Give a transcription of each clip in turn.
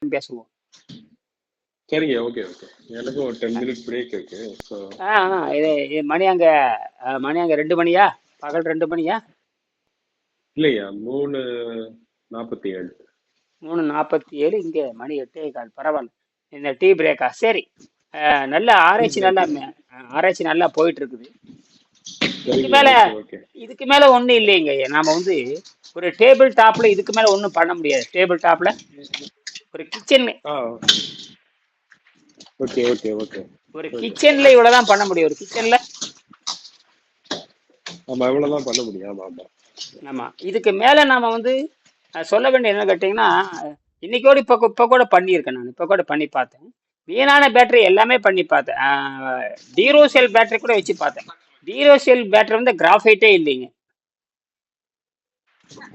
பேசுவோம். சரிங்க. Okay okay. எனக்கும் ஒரு 10 மினிட் பிரேக் இருக்கு. ஸோ இது மணி அங்க 2 மணியா? பகல் 2 மணியா? இல்லையா, 3:47. 3:47. இங்கே மணி 8:15. பரவாயில்ல. இந்த டீ பிரேக்கா? சரி. நல்ல டீ ஆராய்ச்சி பிரேக். ஆராய்ச்சி நல்லா போயிட்டு இருக்குது. இதுக்கு சரிங்க. மேல ஓகே ஓகே. இதுக்கு மேல ஒண்ணும் இல்லைங்க. நாம வந்து ஒரு டேபிள் டாப்ல இதுக்கு மேல ஒண்ணும் பண்ண முடியாது. டேபிள் டாப்ல ஒரு கிச்சன் ஆ ஓகே ஓகே ஓகே ஒரு ஓகே. கிச்சன்ல இவ்வளவுதான் பண்ண முடியும். ஒரு கிச்சன்ல. ஆமா, இவ்வளவுதான் பண்ண முடியும். ஆமா ஆமா. ஆமா. இதுக்கு மேல நாம வந்து சொல்ல வேண்டிய என்ன கேட்டீங்கன்னா, இன்னைக்கோட இப்ப கூட பண்ணியிருக்கேன். நான் இப்ப கூட பண்ணி பார்த்தேன். வீணான பேட்டரி எல்லாமே பண்ணி பார்த்தேன். டீரோசெல் பேட்டரி கூட வச்சு பார்த்தேன். டீரோசெல் பேட்டரி வந்து கிராஃபைட்டே இல்லைங்க.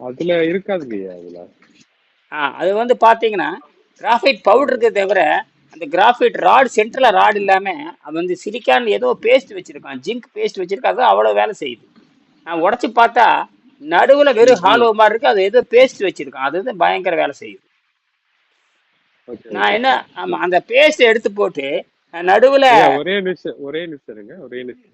அதுல இருக்காதுங்கய்யா. அதுல அது வந்து பார்த்தீங்கன்னா கிராஃபைட் பவுடருக்கு தவிர அந்த கிராஃபைட் ராட் சென்டர்ல ராட் இல்லாம அது வந்து சிலிக்கான் ஏதோ பேஸ்ட் வச்சிருக்கான், ஜிங்க் பேஸ்ட் வச்சிருக்காங்க. அவ்வளவு வேலை செய்யுது. நான் உடைச்சு பார்த்தா நடுவுல வெறும் ஹாலோ மாதிரி இருக்கு. அது ஏதோ பேஸ்ட் வச்சிருக்கான். அது வந்து பயங்கர வேலை செய்யுது. ஓகே நான் ஓகே. என்ன ஆமா அந்த பேஸ்ட் எடுத்து போட்டு நடுவுல ஐயா, ஒரே நிமிஷம் இருங்க. ஒரே நிமிஷம்.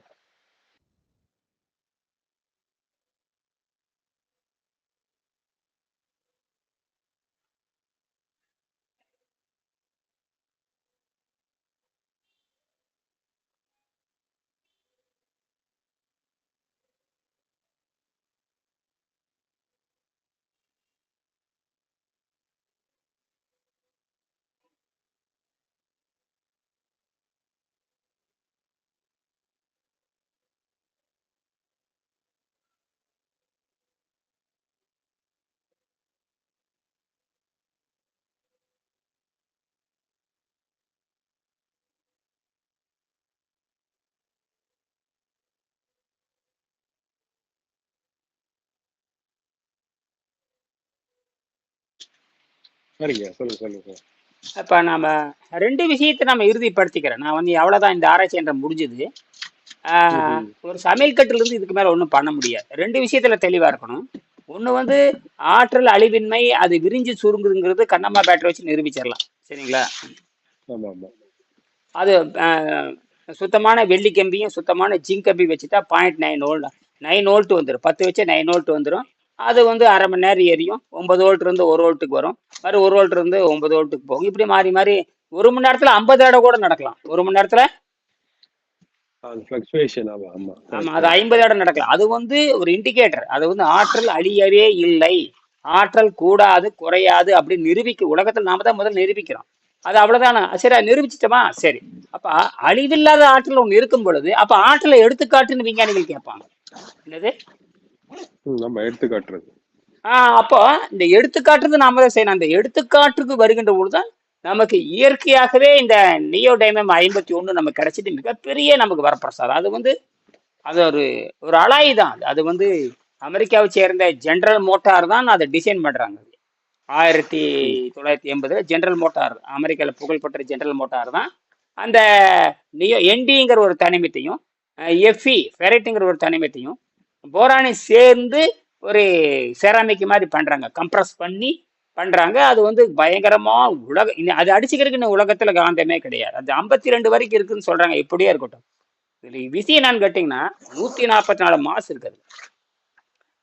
சரிங்க, சொல்லுங்க சொல்லுங்க. இப்ப நாம ரெண்டு விஷயத்தை நம்ம இறுதிப்படுத்திக்கிறேன். நான் வந்து எவ்வளவுதான் இந்த ஆராய்ச்சி என்ற முடிஞ்சது. ம் ஒரு சமையல் கட்டுல இருந்து இதுக்கு மேல ஒன்றும் பண்ண முடியாது. ரெண்டு விஷயத்துல தெளிவா இருக்கணும். ஒண்ணு வந்து ஆற்றல் அழிவின்மை, அது விரிஞ்சு சுருங்குங்கிறது கண்ணம்மா பேட்டரி வச்சு நிரூபிச்சிடலாம். சரிங்களா? ஆமா ஆமா. அது சுத்தமான வெள்ளி கம்பியும் சுத்தமான ஜிங்க் கம்பி வச்சுட்டா 0.9 வோல்ட் 9 வோல்ட் வந்துடும். 10 வச்சு 9 வோல்ட் வந்துடும். அது வந்து அரை மணி நேரம் எரியும். 9 வோல்ட் இருந்து 1 வோல்ட்டுக்கு வரும். மறு 1 வோல்ட் இருந்து 9 வோல்ட்டுக்கு போகும். இப்படி மாறி மாறி 1 மணி நேரத்துல 50 தடவை கூட நடக்கலாம். 1 மணி நேரத்துல அது ஃப்ளக்சுவேஷன். ஆமா ஆமா. ஆமா, கரெக்ட் அது கரெக்ட். 50 இடம் நடக்கலாம். அது வந்து ஒரு இண்டிகேட்டர். அது வந்து ஆற்றல் அழியவே இல்லை, ஆற்றல் கூடாது குறையாது அப்படின்னு உலகத்தில் நாம தான் முதல்ல நிரூபிக்கிறோம். அது அவ்வளவுதானா? சரி, நிரூபிச்சிட்டோமா? சரி. அப்ப அழிவில்லாத ஆற்றல் ஒண்ணு இருக்கும் பொழுது அப்ப ஆற்றலை எடுத்துக்காட்டுன்னு விஞ்ஞானிகள் கேட்பாங்க. என்னது? நம்ம எடுத்துக்காட்டுறது. அப்போ இந்த எடுத்துக்காட்டுறது நாம தான் செய்யணும். அந்த எடுத்துக்காட்டுக்கு வருகின்ற பொழுதுதான் நமக்கு இயற்கையாகவே இந்த நியோடைமம் 51 நமக்கு கிடைச்சிட்டு மிகப்பெரிய நமக்கு வரப்பிரசாதம். அது வந்து அது ஒரு அலாய் தான். அது வந்து அமெரிக்காவை சேர்ந்த ஜெனரல் மோட்டார் தான் அதை டிசைன் பண்றாங்க. 1980 ஜெனரல் மோட்டார், அமெரிக்காவில் புகழ்பெற்ற ஜெனரல் மோட்டார் தான் அந்த நியோ என்டிங்கிற ஒரு தனிமத்தையும் எஃப்இ ஃபெரைட்டுங்கிற ஒரு தனிமத்தையும் போரானை சேர்ந்து ஒரு செராமிக் மாதிரி பண்றாங்க, கம்ப்ரஸ் பண்ணி பண்றாங்க. அது வந்து பயங்கரமா அது அடிச்சுக்கிறதுக்கு இன்னும் உலகத்துல காந்தமே கிடையாது. அது 52 வரைக்கும் இருக்குன்னு சொல்றாங்க. இப்படியே இருக்கட்டும். விஷயம் என்னன்னு கேட்டீங்கன்னா 144 மாஸ் இருக்குது.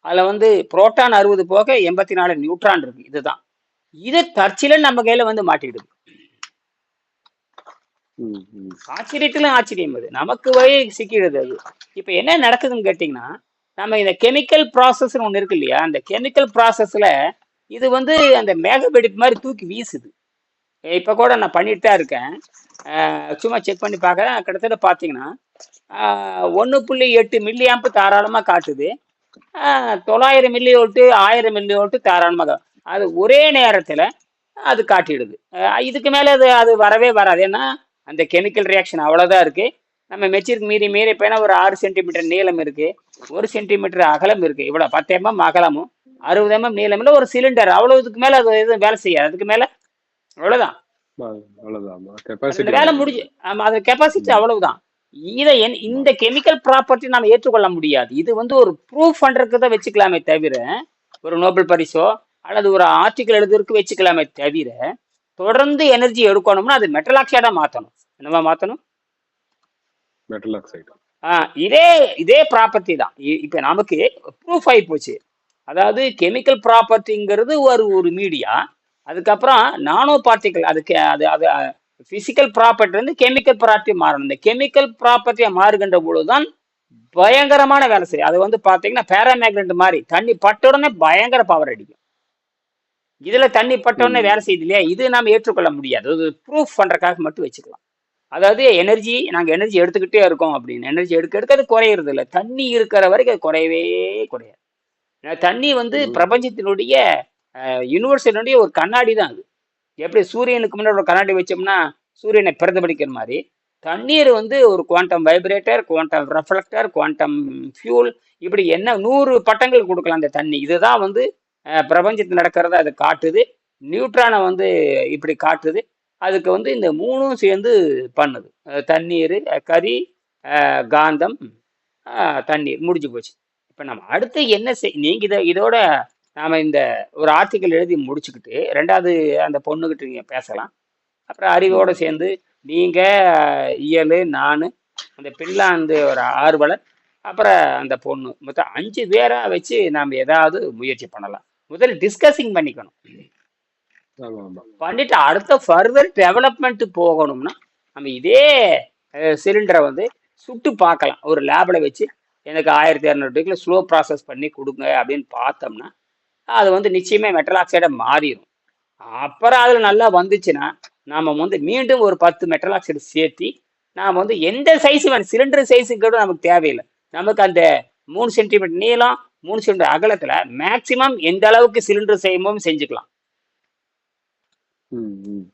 அதுல வந்து புரோட்டான் 60 போக 84 நியூட்ரான் இருக்கு. இதுதான். இது தற்செயலா நம்ம கையில வந்து மாட்டிடுது. ஆச்சரியத்திலும் ஆச்சரியம். அது நமக்கு வழி சிக்கிடுது. அது இப்ப என்ன நடக்குதுன்னு கேட்டீங்கன்னா, நம்ம இந்த கெமிக்கல் ப்ராசஸ் ஒண்ணு இருக்கு இல்லையா? அந்த கெமிக்கல் ப்ராசஸ்ல இது வந்து அந்த மேக வெடிப்பு மாதிரி தூக்கி வீசுது. இப்ப கூட நான் பண்ணிட்டு தான் இருக்கேன். சும்மா செக் பண்ணி பார்க்கறேன். கிட்டத்தட்ட பாத்தீங்கன்னா 1.8 மில்லி ஆம்ப் தாராளமா காட்டுது. 900 மில்லி வோல்ட் 1000 மில்லி வோல்ட் தாராளமாக அது ஒரே நேரத்துல அது காட்டிடுது. இதுக்கு மேல அது வரவே வராது. ஏன்னா அந்த கெமிக்கல் ரியாக்ஷன் அவ்வளவுதான் இருக்கு. நம்ம மெச்சிற்கு மீறி மீறி போனா ஒரு 6 சென்டிமீட்டர் நீளம் இருக்கு, 1 சென்டிமீட்டர் அகலம் இருக்கு. இவ்வளவு 10 mm அகலமும் 60 mm நீளம் ஒரு சிலிண்டர். அவ்வளவுக்கு மேல அது எதுவும் வேலை செய்யாது. அதுக்கு மேல அவ்வளவுதான். வேலை முடிஞ்சு. ஆமா, அது கெப்பாசிட்டி அவ்வளவுதான். இந்த கெமிக்கல் ப்ராப்பர்ட்டி நாம ஏற்றுக்கொள்ள முடியாது. இது வந்து ஒரு ப்ரூஃப் பண்றதுக்கு தான் வச்சுக்கலாமே தவிர, ஒரு நோபல் பரிசோ அல்லது ஒரு ஆர்டிக்கல் எழுதுறதுக்கு வச்சுக்கலாமே தவிர, தொடர்ந்து எனர்ஜி எடுக்கணும்னா அது மெட்டல் ஆக்சைடா மாற்றணும். என்னவா மாற்றணும்? Metal oxide. இதே இதே ப்ராப்பர்ட்டி தான். இப்போ நமக்கு ப்ரூஃப் ஆகி போச்சு. அதாவது கெமிக்கல் ப்ராப்பர்ட்டிங்கிறது ஒரு ஒரு மீடியா. அதுக்கப்புறம் நானோ பார்ட்டிக்கல் அதுக்கு அது அது பிசிக்கல் ப்ராப்பர்ட்டி வந்து கெமிக்கல் ப்ராப்பர்ட்டி மாறணும். இந்த கெமிக்கல் ப்ராப்பர்ட்டியை மாறுகின்ற பொழுதுதான் பயங்கரமான வேலை செய்யும். அது வந்து பார்த்தீங்கன்னா பேராமேக்னெட் மாதிரி தண்ணி பட்ட உடனே பயங்கர பவர் அடிக்கும். இதுல தண்ணி பட்ட உடனே வேலை செய்யுது இல்லையா, இது நாம ஏற்றுக்கொள்ள முடியாது. அது ப்ரூஃப் பண்றதுக்காக மட்டும் வச்சுக்கலாம். அதாவது எனர்ஜி, நாங்கள் எனர்ஜி எடுத்துக்கிட்டே இருக்கோம் அப்படின்னு எனர்ஜி எடுக்க எடுக்க அது குறையிறது இல்லை. தண்ணி இருக்கிற வரைக்கும் அது குறையவே குறையாது. தண்ணி வந்து பிரபஞ்சத்தினுடைய யூனிவர்ஸினுடைய ஒரு கண்ணாடி தான் அது. எப்படி சூரியனுக்கு முன்னாடி ஒரு கண்ணாடி வச்சோம்னா சூரியனை பிரதிபலிக்கிற மாதிரி தண்ணீர் வந்து ஒரு quantum vibrator, quantum reflector, quantum fuel, இப்படி என்ன 100 பட்டங்கள் கொடுக்கலாம் அந்த தண்ணி. இதுதான் வந்து பிரபஞ்சத்தில் நடக்கிறத அது காட்டுது. நியூட்ரானை வந்து இப்படி காட்டுது. அதுக்கு வந்து இந்த 3ம் சேர்ந்து பண்ணுது. தண்ணீர், கரி, காந்தம், தண்ணீர், முடிஞ்சு போச்சு. இப்போ நம்ம அடுத்து என்ன நீங்கள் இதோட நாம் இந்த ஒரு ஆர்டிக்கல் எழுதி முடிச்சுக்கிட்டு 2வது அந்த பொண்ணுக்கிட்ட நீங்கள் பேசலாம். அப்புறம் அறிவோடு சேர்ந்து நீங்கள், இயல், நான், அந்த பின்லாந்து ஒரு ஆர்வலர், அப்புறம் அந்த பொண்ணு, மொத்தம் 5 பேராக வச்சு நாம் ஏதாவது முயற்சி பண்ணலாம். முதல்ல டிஸ்கஸிங் பண்ணிக்கணும். பண்ணிட்டு அடுத்த ஃபர்தர் டெவலப்மெண்ட் போகணும்னா நம்ம இதே சிலிண்டரை வந்து சுட்டு பார்க்கலாம். ஒரு லேபில் வச்சு எனக்கு 1200 டிகிரியில் ஸ்லோ ப்ராசஸ் பண்ணி கொடுங்க அப்படின்னு பார்த்தோம்னா அது வந்து நிச்சயமே மெட்டல் ஆக்சைடை மாறிடும். அப்புறம் அதில் நல்லா வந்துச்சுன்னா நாம் வந்து மீண்டும் ஒரு 10 மெட்டல் ஆக்சைடு சேர்த்தி நாம் வந்து எந்த சைஸு வேணும், சிலிண்டர் சைஸுங்கிறது நமக்கு தேவையில்லை. நமக்கு அந்த 3 சென்டிமீட்டர் நீளம், 3 சென்டிமீட்டர் அகலத்தில் மேக்சிமம் எந்த அளவுக்கு சிலிண்டர் செய்யவும் செஞ்சுக்கலாம்.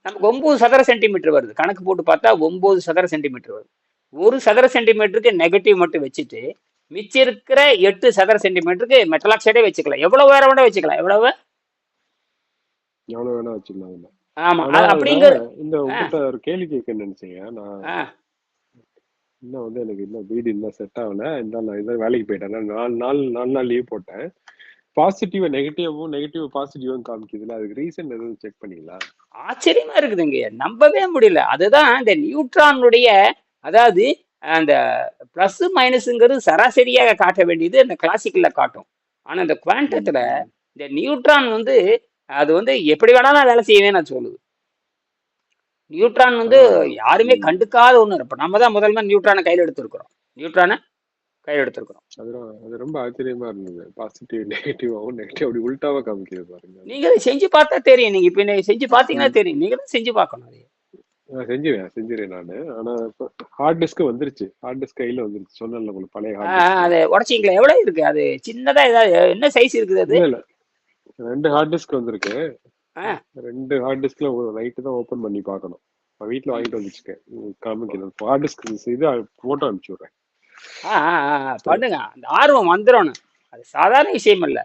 நமக்கு 9 சதுர சென்டிமீட்டர் வருது. கணக்கு போட்டு பார்த்தா 9 சதுர சென்டிமீட்டர் வருது. 1 சதுர சென்டிமீட்டருக்கு நெகட்டிவ் மட்டும் வச்சுட்டு மிச்சம் இருக்கிற 8 சதுர சென்டிமீட்டருக்கு மெட்டல் ஆக்சைடே வச்சுக்கலாம். எவ்வளவு வேற வேணா வச்சுக்கலாம். எவ்வளவு வேணா வச்சுக்கலாம். ஆமா, அப்படிங்கிற இந்த உங்ககிட்ட ஒரு கேள்வி கேட்க நினைச்சீங்க. நான் இன்னும் வந்து எனக்கு இன்னும் வீடு இன்னும் செட் ஆகல. நான் இதான் வேலைக்கு போயிட்டேன். 4 நாள் லீவ் போட்டேன். பாசிட்டிவ் நெகட்டிவ் பாசிட்டிவும் காமிக்குதுல, அதுக்கு ரீசன் எதுவும் செக் பண்ணீங்களா? ஆச்சரியமா இருக்குதுங்க, நம்பவே முடியல. அதுதான் இந்த நியூட்ரானுடைய, அதாவது அந்த பிளஸ் மைனஸ்ங்கிறது சராசரியாக காட்ட வேண்டியது அந்த கிளாசிக்கல்ல காட்டும். ஆனா இந்த குவாண்டத்துல இந்த நியூட்ரான் வந்து அது வந்து எப்படி வேணாலும் வேலை செய்யவே நான் சொல்லுது. நியூட்ரான் வந்து யாருமே கண்டுக்காத ஒண்ணு. இப்ப நம்ம தான் முதல்ல நியூட்ரானை கையில் எடுத்திருக்கிறோம். அது ரொம்ப ஆச்சரியமா இருந்தது. பாசிட்டிவ் நெகட்டிவாவும் நெகட்டிவ் அப்படி உல்டாவா காமிக்கிறது பாருங்க. நீங்க செஞ்சு பார்த்தா தெரியும். நீங்க இப்ப செஞ்சு பாத்தீங்கன்னா தெரியும். நீங்க தான் செஞ்சு பார்க்கணும். செஞ்சிருவேன் நானு. ஆனா ஹார்ட் டிஸ்க் வந்துருச்சு. ஹார்ட் டிஸ்க் கையில வந்துருச்சு. சொன்னேன்ல உங்களுக்கு பழைய ஹார்ட் டிஸ்க். அது உடைச்சிங்களா? எவ்வளவு இருக்கு அது? சின்னதா ஏதாவது என்ன சைஸ் இருக்குது அது? இல்ல 2 ஹார்ட் டிஸ்க் வந்திருக்கு. 2 ஹார்ட் டிஸ்க்ல நைட்டு தான் ஓபன் பண்ணி பார்க்கணும். வீட்டுல வாங்கிட்டு வந்துச்சுக்கேன். காமிக்கணும். ஹார்ட் டிஸ்க் இது போட்டோ அனுப்பிச்சு விடுறேன். பண்ணுங்க. அந்த ஆர்வம் வந்துடும். அது சாதாரண விஷயம் இல்ல.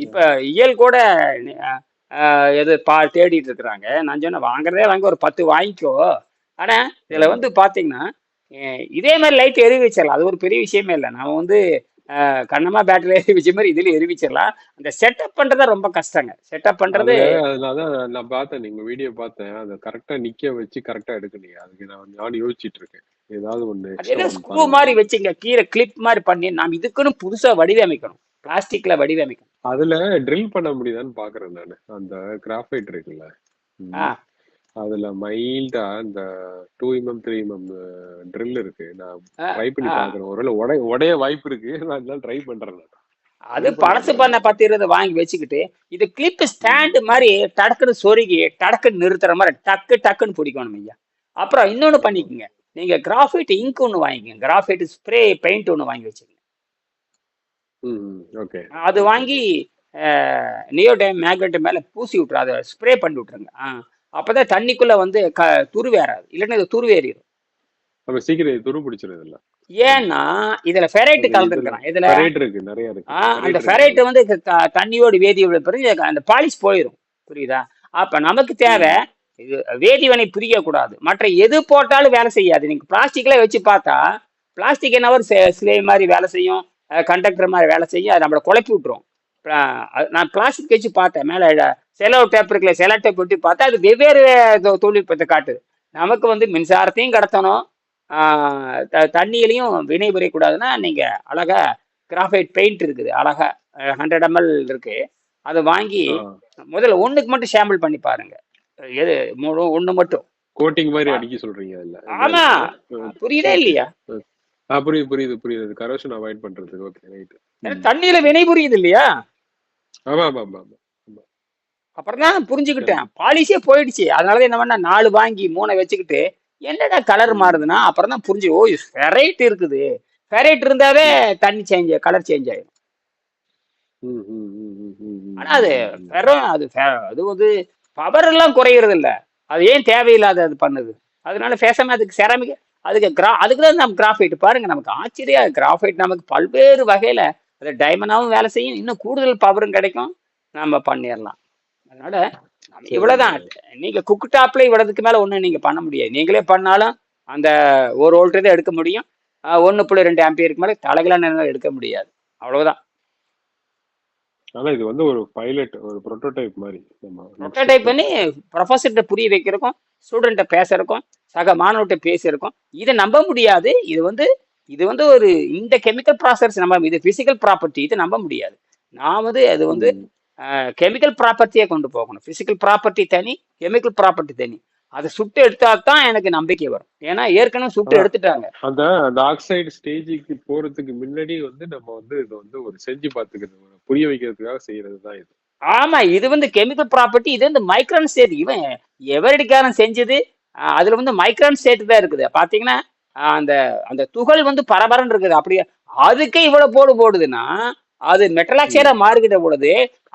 இப்ப இயல் கூட எது தேடிட்டு இருக்கிறாங்க. நான் சொன்னேன் வாங்குறதே வாங்கி ஒரு 10 வாங்கிக்கோ. ஆனா இதுல வந்து பாத்தீங்கன்னா இதே மாதிரி லைட் எரிவிச்சிடலாம். அது ஒரு பெரிய விஷயமே இல்லை. நம்ம வந்து கண்ணமா பேட்டரியில எரிவிச்ச மாதிரி இதுல எரிவிச்சிடலாம். அந்த செட்டப் பண்றதா ரொம்ப கஷ்டங்க. செட்டப் பண்றது நான் பார்த்தேன், நீங்க வீடியோ பார்த்தேன். அதை கரெக்டா நிக்க வச்சு கரெக்டா எடுக்கணும். அதுக்கு நான் யோசிச்சுட்டு இருக்கேன். ஏதாவது ஒண்ணு ஸ்க்ரூ மாதிரி வச்சுங்க, கீழே கிளிப் மாதிரி பண்ணி நாம் இதுக்குன்னு புதுசா வடிவமைக்கணும். பிளாஸ்டிக்ல வடிவமைக்கணும். அதுல ட்ரில் பண்ண முடியுதான்னு பாக்குறேன் நானு. அந்த கிராஃபைட் இருக்குல்ல, அதுல மைல்டா இந்த 2mm 3mm ட்ரில் இருக்கு. நான் ட்ரை பண்ணி பாக்குறேன். ஒருவேளை உடைய வாய்ப்பு இருக்கு. நான் ட்ரை பண்றேன். அது பழசு பண்ண 10-20 வாங்கி வச்சுக்கிட்டு இது கிளிப் ஸ்டாண்ட் மாதிரி டக்குன்னு சொருகி டக்குன்னு நிறுத்துற மாதிரி டக்குன்னு பிடிக்கணும் ஐயா. அப்புறம் இன்னொன்னு பண்ணிக்கோங்க, நீங்க கிராஃபைட் இங்க் ஒன்று வாங்கிக்கோங்க. கிராஃபைட் ஸ்ப்ரே பெயிண்ட் ஒன்று வாங்கி வச்சுக்கோங்க. அது வாங்கி நியோடைம் மேக்னெட் மேல பூசி விட்டுரு. அதை ஸ்ப்ரே பண்ணி விட்டுருங்க. அப்பதான் தண்ணிக்குள்ள வந்து துருவேறாது. இல்லைன்னா இது துருவேறிடும். சீக்கிரம் துரு பிடிச்சிருது. ஏன்னா இதுல ஃபெரைட் கலந்துருக்கிறான். இதுல நிறைய இருக்கு. அந்த ஃபெரைட் வந்து தண்ணியோட வேதியோட பிறகு அந்த பாலிஷ் போயிடும். புரியுதா? அப்ப நமக்கு தேவை இது வேதிவனை பிரிக்க கூடாது. மற்ற எது போட்டாலும் வேலை செய்யாது. நீங்க பிளாஸ்டிக்ல வச்சு பார்த்தா பிளாஸ்டிக் என்ன ஒரு சிலை மாதிரி வேலை செய்யும், கண்டக்டர் மாதிரி வேலை செய்யும். அது நம்மளை குழப்பி விட்டுரும். நான் பிளாஸ்டிக் வச்சு பார்த்தேன். மேலே செலோ டேப் இருக்குல்ல, செலோ டேப் ஒட்டி பார்த்தா அது வெவ்வேறு தொழில்நுட்பத்தை காட்டுது. நமக்கு வந்து மின்சாரத்தையும் கடத்தணும், தண்ணியிலையும் வினை புரியக்கூடாதுன்னா நீங்க அழகா கிராஃபைட் பெயிண்ட் இருக்குது, அழகா 100 ml இருக்கு. அதை வாங்கி முதல்ல ஒண்ணுக்கு மட்டும் சாம்பிள் பண்ணி பாருங்க. எது ஒண்ணு மட்டும் கோட்டிங் மாதிரி அடிக்க சொல்றீங்க அதுல? ஆமா, புரியுதே இல்லையா? புரியுது புரியுது புரியுது. கரோஷன் அவாய்ட் பண்றதுக்கு. Okay right. தண்ணியில வினை புரியுது இல்லையா? ஆமா ஆமா ஆமா ஆமா. அப்புறம் தான் புரிஞ்சுக்கிட்டேன், பாலிஷே போயிடுச்சு. அதனால என்ன பண்ண, 4 வாங்கி 3 வச்சுக்கிட்டு என்னடா கலர் மாறுதுன்னா அப்புறம் தான் புரிஞ்சு, ஓ ஃபெரைட் இருக்குது. ஃபெரைட் இருந்தாவே தண்ணி கலர் சேஞ்ச் ஆயிடும். ஆனா அது அது வந்து பவர் எல்லாம் குறையறது இல்ல. அது ஏன் தேவையில்லாத அது பண்ணுது? அதனால பேசாம அதுக்கு செராமிக், அதுக்குதான் நம்ம கிராஃபைட் பாருங்க. நமக்கு ஆச்சரியம், கிராஃபைட் நமக்கு பல்வேறு வகையில அது டைமண்டாவும் வேலை செய்யும், இன்னும் கூடுதல் பவரும் கிடைக்கும், நம்ம பண்ணிடலாம். அதனால இவ்வளவுதான். நீங்க குக் டாப்ல இவ்வளவுக்கு மேல ஒண்ணு நீங்க பண்ண முடியாது. நீங்களே பண்ணாலும் அந்த 1 வோல்ட் தான் எடுக்க முடியும். 1.2 ஆம்பியருக்கு மேல தலைகளான எடுக்க முடியாது. அவ்வளவுதான். ஆனா இது வந்து ஒரு பைலட், ஒரு புரோட்டோடைப் மாதிரி. புரோட்டோடைப் பண்ணி ப்ரொஃபஸர்கிட்ட புரிய வைக்கிறதுக்கும், ஸ்டூடெண்ட்ட பேசுறதுக்கும், சக மாணவர்கிட்ட பேசுறதுக்கும். இதை நம்ப முடியாது. இது வந்து ஒரு இந்த கெமிக்கல் ப்ராசஸ், நம்ம இது பிசிக்கல் ப்ராப்பர்ட்டி, இது நம்ப முடியாது. நான் வந்து அது வந்து கெமிக்கல் ப்ராப்பர்ட்டியை கொண்டு போகணும். பிசிக்கல் ப்ராப்பர்ட்டி தனி, கெமிக்கல் ப்ராப்பர்ட்டி தனி. அதை சுட்டு எடுத்தா தான் எனக்கு நம்பிக்கை வரும். ஏன்னா ஏற்கனவே சுட்டு எடுத்துட்டாங்க. அந்த ஆக்சைடு ஸ்டேஜுக்கு போறதுக்கு முன்னாடி வந்து நம்ம வந்து இது வந்து ஒரு செஞ்சு பார்த்துக்கிறது, புரிய வைக்கிறதுக்காக செய்யறது தான் இது. ஆமா, இது வந்து கெமிக்கல் ப்ராப்பர்ட்டி. இது வந்து மைக்ரான் ஸ்டேட். இவன் எவரடிக்காரன் செஞ்சது அதுல வந்து மைக்ரான் ஸ்டேட் தான் இருக்குது. பாத்தீங்கன்னா அந்த அந்த துகள் வந்து பரபரன்னு இருக்குது. அப்படியே அதுக்கே இவ்வளவு போடுதுன்னா அது மெட்டலாக்சைடா மாறிக்கிட்ட பொழுது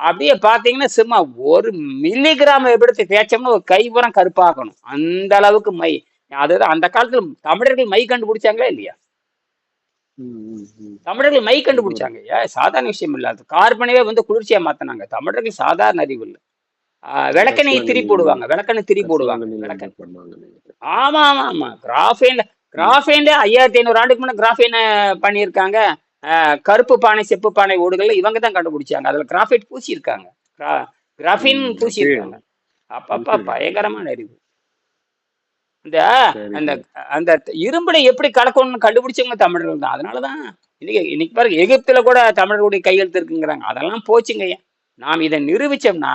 அப்படியே பாத்தீங்கன்னா சும்மா 1 மில்லிகிராம் எடுத்து தேய்ச்சோம்னா ஒரு கைப்புறம் கருப்பாக்கணும், அந்த அளவுக்கு மை. அதுதான் அந்த காலத்துல தமிழர்கள் மை கண்டுபிடிச்சாங்களா இல்லையா? தமிழர்கள் மை கண்டுபிடிச்சாங்க. சாதாரண விஷயம் இல்ல. அது கார்பனவே வந்து குளிர்ச்சியா மாத்தினாங்க. தமிழர்கள் சாதாரண அறிவு இல்லை. விளக்கெண்ணெய் திரி போடுவாங்க, விளக்கெண்ணெய் திரி போடுவாங்க. ஆமா ஆமா ஆமா. கிராஃபைன் 5500 ஆண்டுக்கு முன்ன கிராஃபைன் பண்ணியிருக்காங்க. கருப்பு பானை, செப்பு பானை ஓடுகள் இவங்க தான் கண்டுபிடிச்சாங்க. அதுல கிராஃபைட் பூசி இருக்காங்க, கிராஃபின் பூசி இருக்காங்க. அப்பப்பா பயங்கரமான அறிவு. அந்த அந்த இரும்புல எப்படி கலக்கணும்னு கண்டுபிடிச்சவங்க தமிழர்கள் தான். அதனாலதான் இன்னைக்கு பாருங்க, எகிப்துல கூட தமிழர்களுடைய கையெழுத்து இருக்குங்கிறாங்க. அதெல்லாம் போச்சுங்க. நாம் இதை நிரூபிச்சோம்னா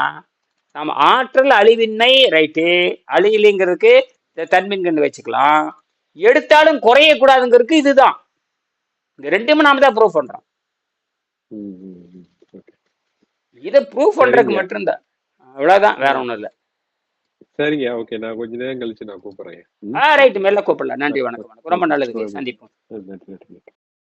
நம்ம ஆற்றல் அழிவின்மை ரைட்டு, அழியிலைங்கிறதுக்கு தன்மின்கண்டு வச்சுக்கலாம். எடுத்தாலும் குறையக்கூடாதுங்கிறதுக்கு இதுதான். இந்த ரெண்டுமே நாம தான் ப்ரூவ் பண்றோம். இதை ப்ரூவ் பண்றதுக்கு மட்டும்தான். அவ்வளவுதான், வேற ஒண்ணும் இல்லை. சரிங்க, ஓகே. நான் கொஞ்ச நேரம் கழிச்சு நான் கூப்பிடுறேன். ரைட், மெல்ல கூப்பிடலாம். நன்றி, வணக்கம். ரொம்ப நல்லது, சந்திப்போம்.